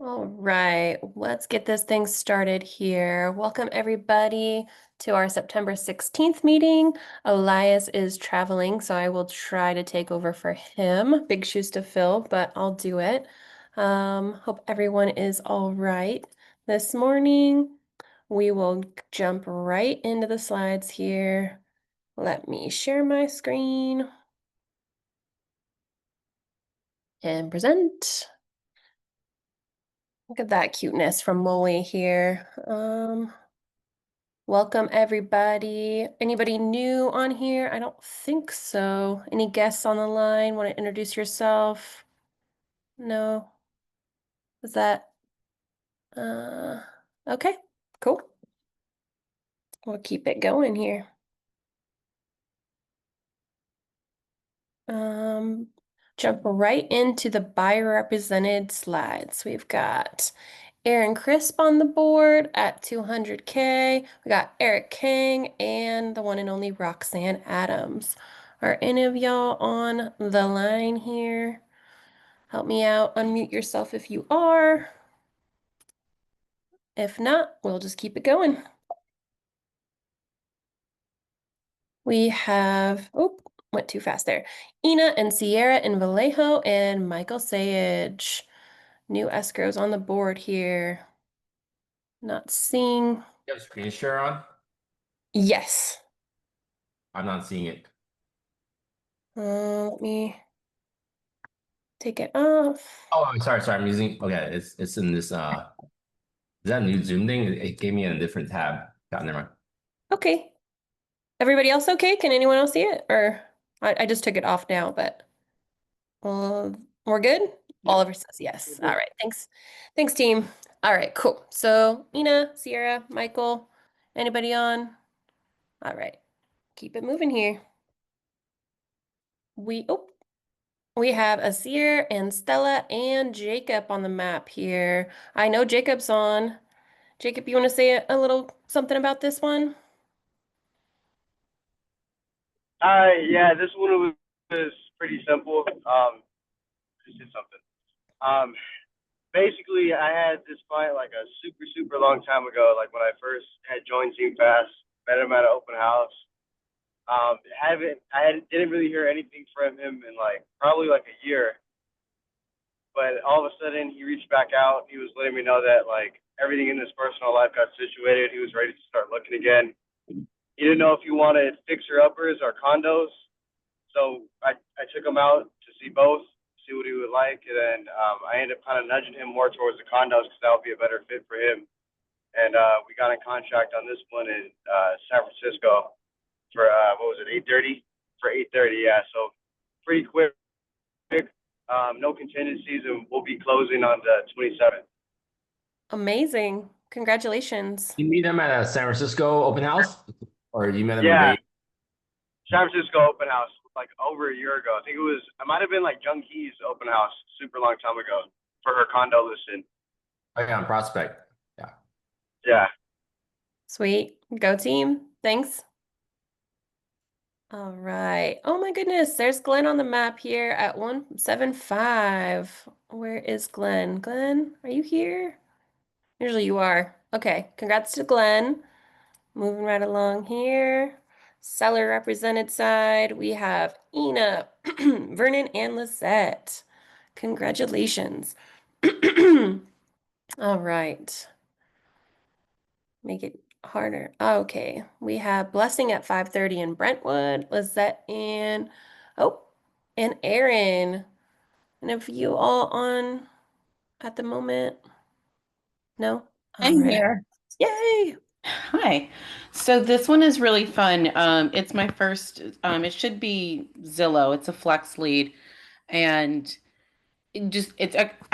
All right, let's get this thing started here. Welcome everybody to our September 16th meeting. Elias is traveling, so I will try to take over for him. Big shoes to fill, but I'll do it. Hope everyone is all right this morning. We will jump right into the slides here. Let me share my screen and present. Look at that cuteness from Molly here. Welcome everybody. Anybody new on here? I don't think so. Any guests on the line? Want to introduce yourself? No? Is that okay, cool. We'll keep it going here. Jump right into the buyer represented slides. We've got Aaron Crisp on the board at 200K. We got Eric Kang and the one and only Roxanne Adams. Are any of y'all on the line here? Help me out. Unmute yourself if you are. If not, we'll just keep it going. We have, oh, went too fast there. Ina and Sierra in Vallejo and Michael Sage. New escrows on the board here. Not seeing. You have screen share on? Yes. I'm not seeing it. Let me take it off. Oh, sorry. I'm using, okay, it's in this, is that a new Zoom thing? It gave me a different tab. God, never mind. Okay. Everybody else okay? Can anyone else see it? Or I just took it off now, but we're good? Yeah. Oliver says yes. All right. Thanks. Thanks, team. All right, cool. So Ina, Sierra, Michael, anybody on? All right. Keep it moving here. We have Azir and Stella and Jacob on the map here. I know Jacob's on. Jacob, you want to say a little something about this one? Yeah, this one was pretty simple. Just did something. Basically, I had this client like a super long time ago. Like when I first had joined Team Fast, met him at an open house. Didn't really hear anything from him in like probably like a year. But all of a sudden, he reached back out. He was letting me know that like everything in his personal life got situated. He was ready to start looking again. He didn't know if he wanted fixer uppers or condos. So I took him out to see both, see what he would like, and then I ended up kind of nudging him more towards the condos because that would be a better fit for him. And we got in contract on this one in San Francisco for what was it, 8:30? For 8:30, yeah. So pretty quick. No contingencies, and we'll be closing on the 27th. Amazing. Congratulations. You meet them at a San Francisco open house? Or you met them in Yeah, Vegas? San Francisco open house like over a year ago. I think it might have been like Jung Hee's open house super long time ago for her condo listing. Oh, yeah, on Prospect. Yeah. Yeah. Sweet. Go team. Thanks. All right. Oh my goodness. There's Glenn on the map here at 175. Where is Glenn? Glenn, are you here? Usually you are. Okay. Congrats to Glenn. Moving right along here. Seller represented side. We have Ina, Vernon, and Lisette. Congratulations. All right. Make it harder. Okay. We have Blessing at 5:30 in Brentwood, Lizette and and Aaron. And if you all on at the moment? No? All I'm right. here. Yay. Hi. So this one is really fun. It's my first, it should be Zillow. It's a flex lead. And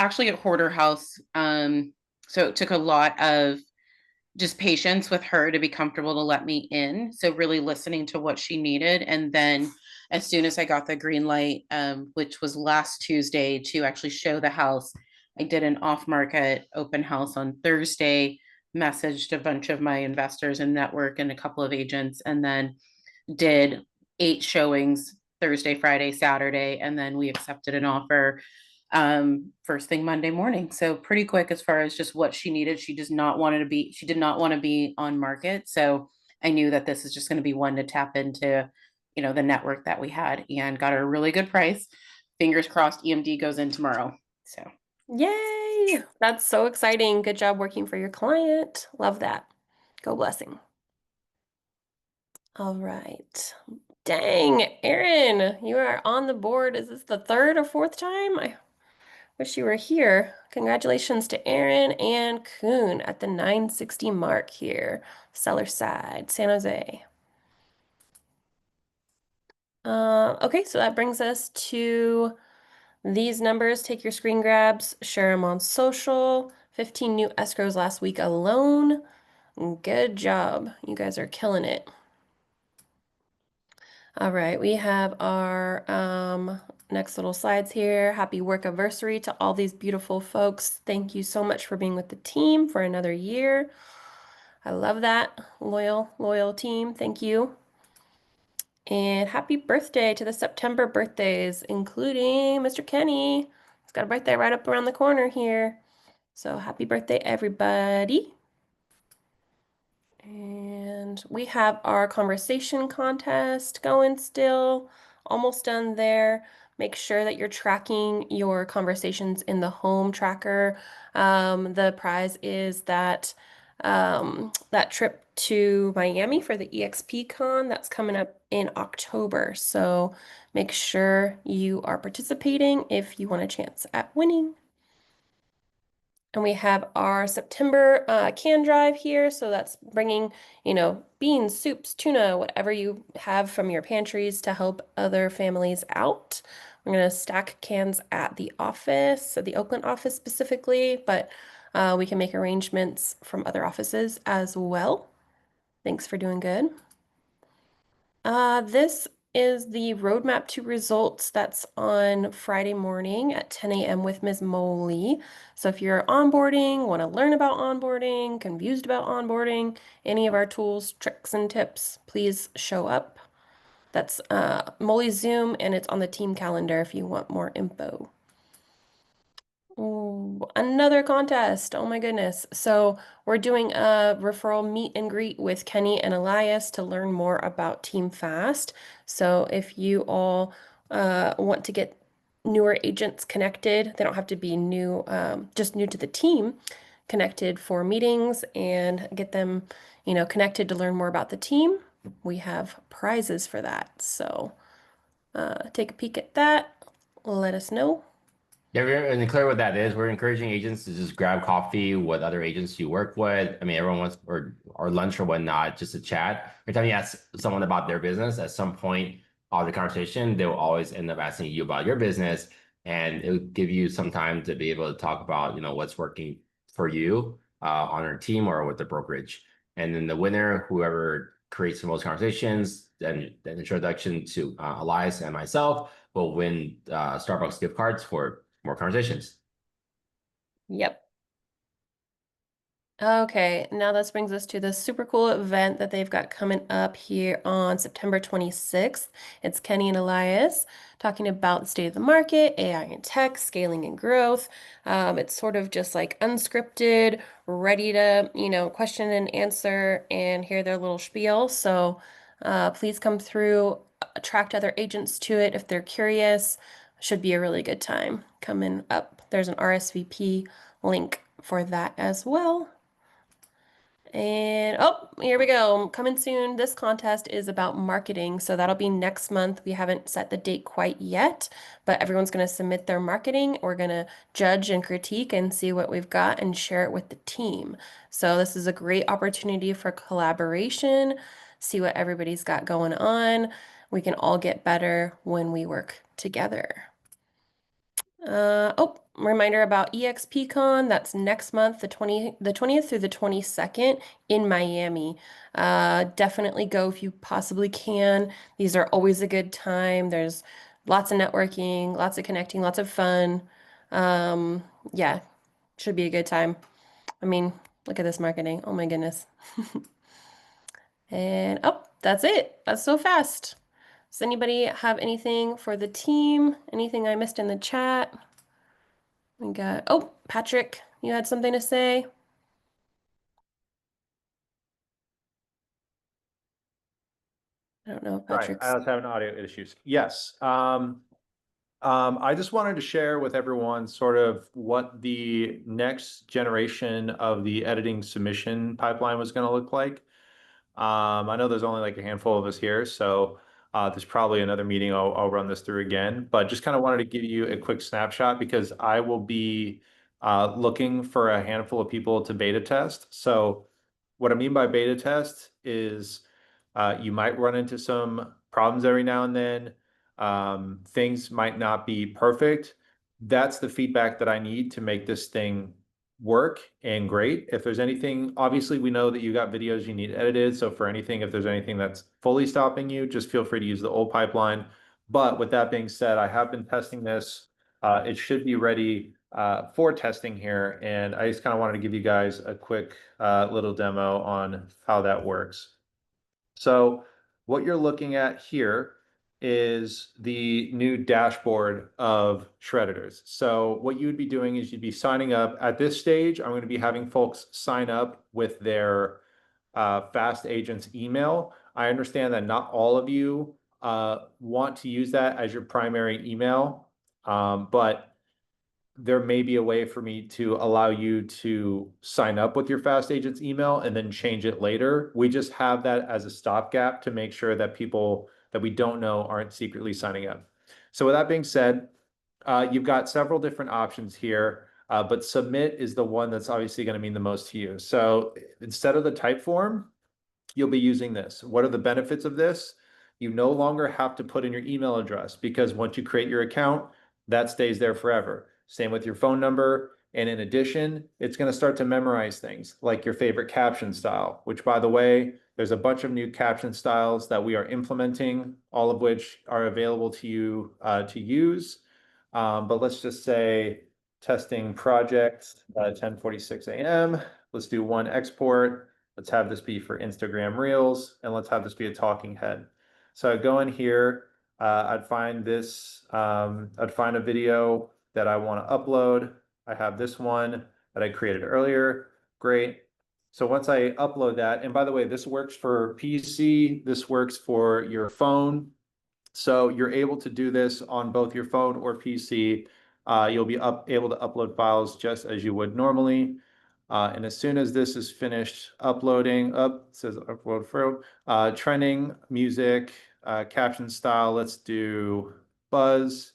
actually a hoarder house. So it took a lot of just patience with her to be comfortable to let me in. So really listening to what she needed. And then as soon as I got the green light, which was last Tuesday to actually show the house, I did an off-market open house on Thursday, messaged a bunch of my investors and network and a couple of agents, and then did 8 showings Thursday, Friday, Saturday, and then we accepted an offer first thing Monday morning. So pretty quick as far as just what she needed. She did not want to be on market. So I knew that this is just going to be one to tap into, the network that we had, and got her a really good price. Fingers crossed EMD goes in tomorrow. So Yay! That's so exciting. Good job working for your client. Love that. Go blessing. All right. Dang, Erin, you are on the board. Is this the third or fourth time? I wish you were here. Congratulations to Erin and Kuhn at the 960 mark here. Seller side, San Jose. Okay, so that brings us to these numbers. Take your screen grabs, share them on social. 15 new escrows last week alone. Good job. You guys are killing it. All right, we have our next little slides here. Happy work anniversary to all these beautiful folks. Thank you so much for being with the team for another year. I love that. Loyal team. Thank you. And happy birthday to the September birthdays, including Mr. Kenny. He's got a birthday right up around the corner here. So happy birthday, everybody. And we have our conversation contest going still. Almost done there. Make sure that you're tracking your conversations in the home tracker. The prize is that that trip to Miami for the EXPCON that's coming up in October. So make sure you are participating if you want a chance at winning. And we have our September can drive here. So that's bringing, beans, soups, tuna, whatever you have from your pantries to help other families out. We're going to stack cans at the office, at the Oakland office specifically, but we can make arrangements from other offices as well. Thanks for doing good. This is the roadmap to results that's on Friday morning at 10 a.m. with Ms. Moley. So if you're onboarding, want to learn about onboarding, confused about onboarding, any of our tools, tricks, and tips, please show up. That's Moley's Zoom, and it's on the team calendar if you want more info. Ooh, another contest. Oh my goodness. So we're doing a referral meet and greet with Kenny and Elias to learn more about Team Fast. So if you all want to get newer agents connected, they don't have to be new, just new to the team, connected for meetings and get them, connected to learn more about the team. We have prizes for that. So take a peek at that. Let us know. Yeah, and clear what that is. We're encouraging agents to just grab coffee with other agents you work with. I mean, everyone wants or lunch or whatnot, just to chat. Every time you ask someone about their business, at some point of the conversation, they will always end up asking you about your business, and it will give you some time to be able to talk about, what's working for you on our team or with the brokerage. And then the winner, whoever creates the most conversations, then the introduction to Elias and myself will win Starbucks gift cards for more conversations. Yep. Okay, now this brings us to the super cool event that they've got coming up here on September 26th. It's Kenny and Elias talking about the state of the market, AI and tech, scaling and growth. It's sort of just like unscripted, ready to, question and answer and hear their little spiel. So please come through, attract other agents to it if they're curious. Should be a really good time coming up. There's an RSVP link for that as well. And oh, here we go. Coming soon. This contest is about marketing. So that'll be next month. We haven't set the date quite yet, but everyone's going to submit their marketing. We're going to judge and critique and see what we've got and share it with the team. So this is a great opportunity for collaboration, see what everybody's got going on. We can all get better when we work together. Reminder about EXPCON. That's next month, the 20th through the 22nd in Miami. Definitely go if you possibly can. These are always a good time. There's lots of networking, lots of connecting, lots of fun. Yeah, should be a good time. I mean, look at this marketing. Oh my goodness. And that's it. That's so fast. Does anybody have anything for the team? Anything I missed in the chat? We got, oh, Patrick, you had something to say? I don't know if Right, Patrick's. I was having audio issues. Yes. I just wanted to share with everyone sort of what the next generation of the editing submission pipeline was going to look like. I know there's only like a handful of us here, so there's probably another meeting I'll run this through again, but just kind of wanted to give you a quick snapshot because I will be looking for a handful of people to beta test. So what I mean by beta test is you might run into some problems every now and then. Things might not be perfect. That's the feedback that I need to make this thing work and great. If there's anything, obviously we know that you got videos you need edited. So for anything, if there's anything that's fully stopping you, just feel free to use the old pipeline. But with that being said, I have been testing this. It should be ready for testing here. And I just kind of wanted to give you guys a quick little demo on how that works. So what you're looking at here is the new dashboard of Shreditors. So what you would be doing is you'd be signing up. At this stage, I'm going to be having folks sign up with their Fast Agents email. I understand that not all of you want to use that as your primary email, but there may be a way for me to allow you to sign up with your Fast Agents email and then change it later. We just have that as a stopgap to make sure that people that we don't know aren't secretly signing up. So with that being said, you've got several different options here, but submit is the one that's obviously going to mean the most to you. So instead of the type form, you'll be using this. What are the benefits of this? You no longer have to put in your email address because once you create your account, that stays there forever. Same with your phone number. And in addition, it's going to start to memorize things like your favorite caption style, which by the way, there's a bunch of new caption styles that we are implementing, all of which are available to you to use. But let's just say testing project 10:46 a.m. Let's do one export. Let's have this be for Instagram Reels, and let's have this be a talking head. So I'd go in here, I'd find this, I'd find a video that I want to upload. I have this one that I created earlier. Great. So once I upload that, and by the way, this works for PC, this works for your phone. So you're able to do this on both your phone or PC. You'll be able to upload files just as you would normally. And as soon as this is finished uploading, it says upload for trending, music, caption style, let's do buzz,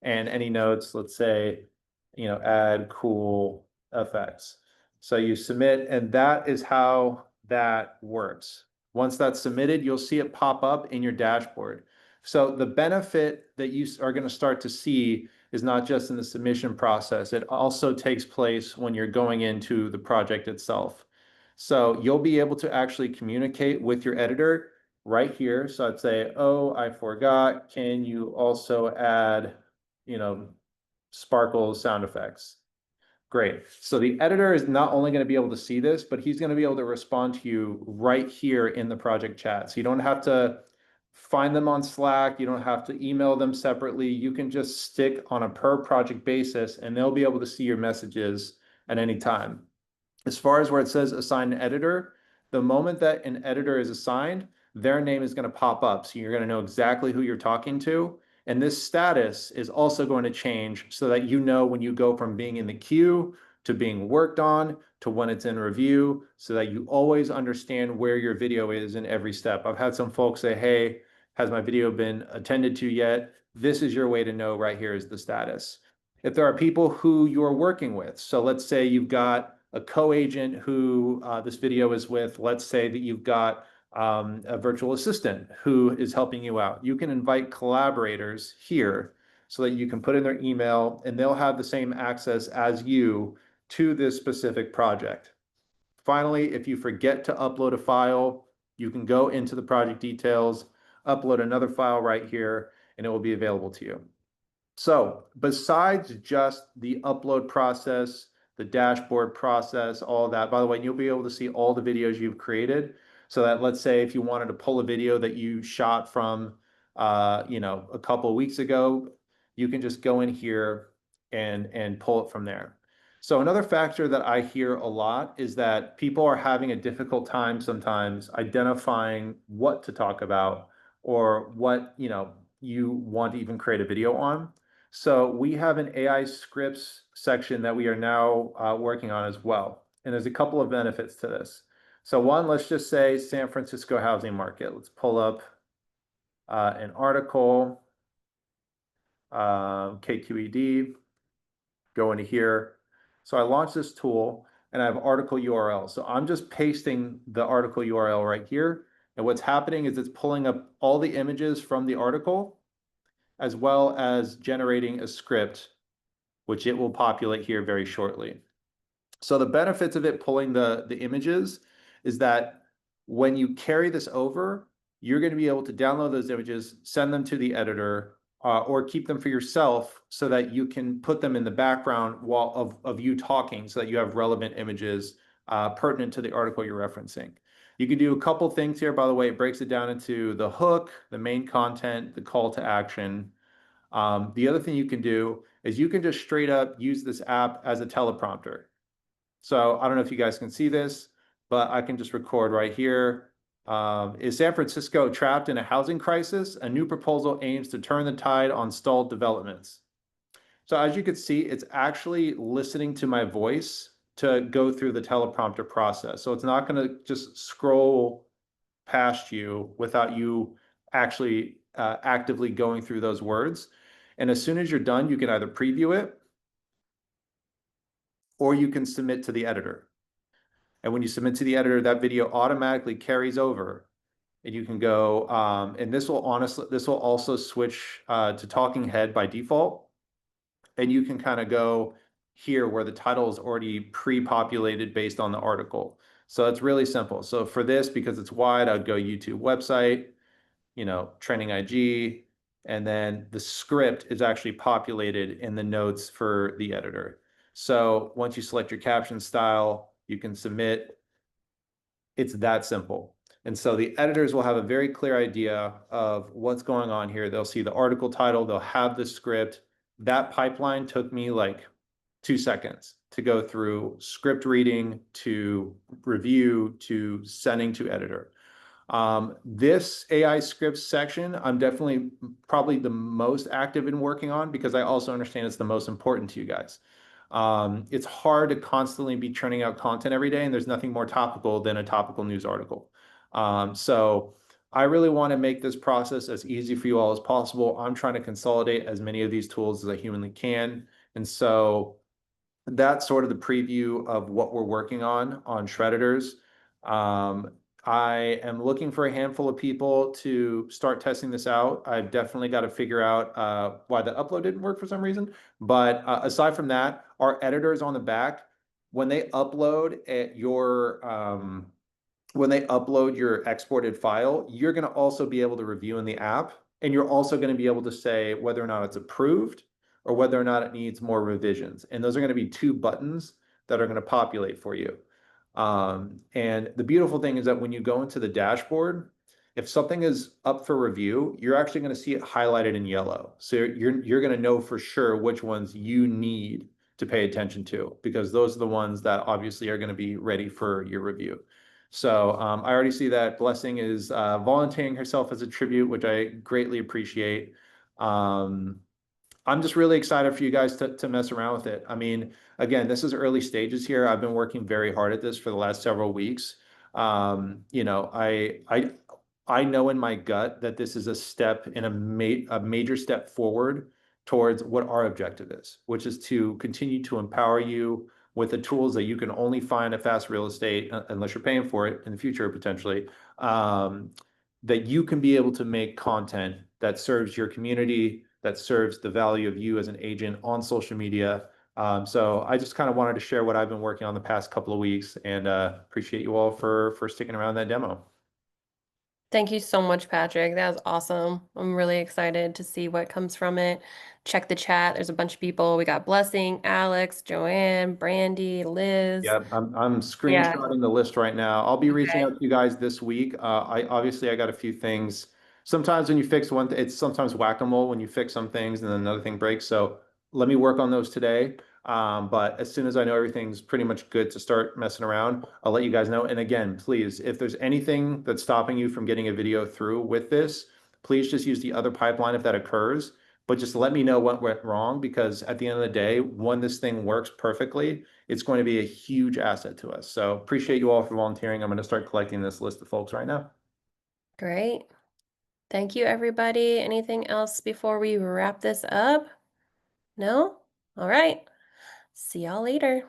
and any notes, let's say, add cool effects. So you submit, and that is how that works. Once that's submitted, you'll see it pop up in your dashboard. So the benefit that you are going to start to see is not just in the submission process. It also takes place when you're going into the project itself. So you'll be able to actually communicate with your editor right here. So I'd say, oh, I forgot. Can you also add, sparkle sound effects? Great. So the editor is not only going to be able to see this, but he's going to be able to respond to you right here in the project chat. So you don't have to find them on Slack. You don't have to email them separately. You can just stick on a per project basis and they'll be able to see your messages at any time. As far as where it says assign an editor, the moment that an editor is assigned, their name is going to pop up. So you're going to know exactly who you're talking to. And this status is also going to change so that you know when you go from being in the queue to being worked on to when it's in review, so that you always understand where your video is in every step. I've had some folks say, hey, has my video been attended to yet? This is your way to know right here is the status. If there are people who you're working with, so let's say you've got a co-agent who this video is with, let's say that you've got a virtual assistant who is helping you out. You can invite collaborators here so that you can put in their email and they'll have the same access as you to this specific project. Finally, if you forget to upload a file, you can go into the project details, upload another file right here, and it will be available to you. So besides just the upload process, the dashboard process, all of that, by the way, you'll be able to see all the videos you've created. So that let's say if you wanted to pull a video that you shot from, a couple of weeks ago, you can just go in here and pull it from there. So another factor that I hear a lot is that people are having a difficult time sometimes identifying what to talk about or what, you want to even create a video on. So we have an AI scripts section that we are now working on as well. And there's a couple of benefits to this. So one, let's just say San Francisco housing market. Let's pull up an article, KQED, go into here. So I launched this tool and I have article URL. So I'm just pasting the article URL right here. And what's happening is it's pulling up all the images from the article, as well as generating a script, which it will populate here very shortly. So the benefits of it pulling the images is that when you carry this over, you're going to be able to download those images, send them to the editor, or keep them for yourself so that you can put them in the background of you talking so that you have relevant images pertinent to the article you're referencing. You can do a couple things here. By the way, it breaks it down into the hook, the main content, the call to action. The other thing you can do is you can just straight up use this app as a teleprompter. So I don't know if you guys can see this, but I can just record right here. Is San Francisco trapped in a housing crisis? A new proposal aims to turn the tide on stalled developments. So as you can see, it's actually listening to my voice to go through the teleprompter process. So it's not going to just scroll past you without you actually actively going through those words. And as soon as you're done, you can either preview it or you can submit to the editor. And when you submit to the editor, that video automatically carries over and you can go, and this will also switch to talking head by default. And you can kind of go here where the title is already pre-populated based on the article. So it's really simple. So for this, because it's wide, I'd go YouTube website, trending IG, and then the script is actually populated in the notes for the editor. So once you select your caption style, you can submit. It's that simple. And so the editors will have a very clear idea of what's going on here. They'll see the article title, they'll have the script. That pipeline took me like 2 seconds to go through script reading to review to sending to editor. This AI scripts section, I'm definitely probably the most active in working on because I also understand it's the most important to you guys. It's hard to constantly be churning out content every day, and there's nothing more topical than a topical news article. So I really want to make this process as easy for you all as possible. I'm trying to consolidate as many of these tools as I humanly can. And so that's sort of the preview of what we're working on Shreditors. I am looking for a handful of people to start testing this out. I've definitely got to figure out why the upload didn't work for some reason. But aside from that, our editors on the back, when they upload your exported file, you're going to also be able to review in the app, and you're also going to be able to say whether or not it's approved or whether or not it needs more revisions. And those are going to be 2 buttons that are going to populate for you. And the beautiful thing is that when you go into the dashboard, if something is up for review, you're actually going to see it highlighted in yellow. So you're going to know for sure which ones you need to pay attention to, because those are the ones that obviously are going to be ready for your review. So I already see that Blessing is volunteering herself as a tribute, which I greatly appreciate. I'm just really excited for you guys to mess around with it. I mean, again, this is early stages here. I've been working very hard at this for the last several weeks. I know in my gut that this is a step in a major step forward towards what our objective is, which is to continue to empower you with the tools that you can only find at Fast Real Estate, unless you're paying for it in the future, potentially, that you can be able to make content that serves your community, that serves the value of you as an agent on social media. So I just kind of wanted to share what I've been working on the past couple of weeks, and appreciate you all for sticking around that demo. Thank you so much, Patrick. That was awesome. I'm really excited to see what comes from it. Check the chat. There's a bunch of people. We got Blessing, Alex, Joanne, Brandy, Liz. Yeah, I'm screenshotting the list right now. I'll be reaching Okay. out to you guys this week. I got a few things. Sometimes when you fix one, it's sometimes whack-a-mole when you fix some things and then another thing breaks. So let me work on those today. But as soon as I know everything's pretty much good to start messing around, I'll let you guys know. And again, please, if there's anything that's stopping you from getting a video through with this, please just use the other pipeline if that occurs. But just let me know what went wrong, because at the end of the day, when this thing works perfectly, it's going to be a huge asset to us. So appreciate you all for volunteering. I'm going to start collecting this list of folks right now. Great. Thank you, everybody. Anything else before we wrap this up? No? All right. See y'all later.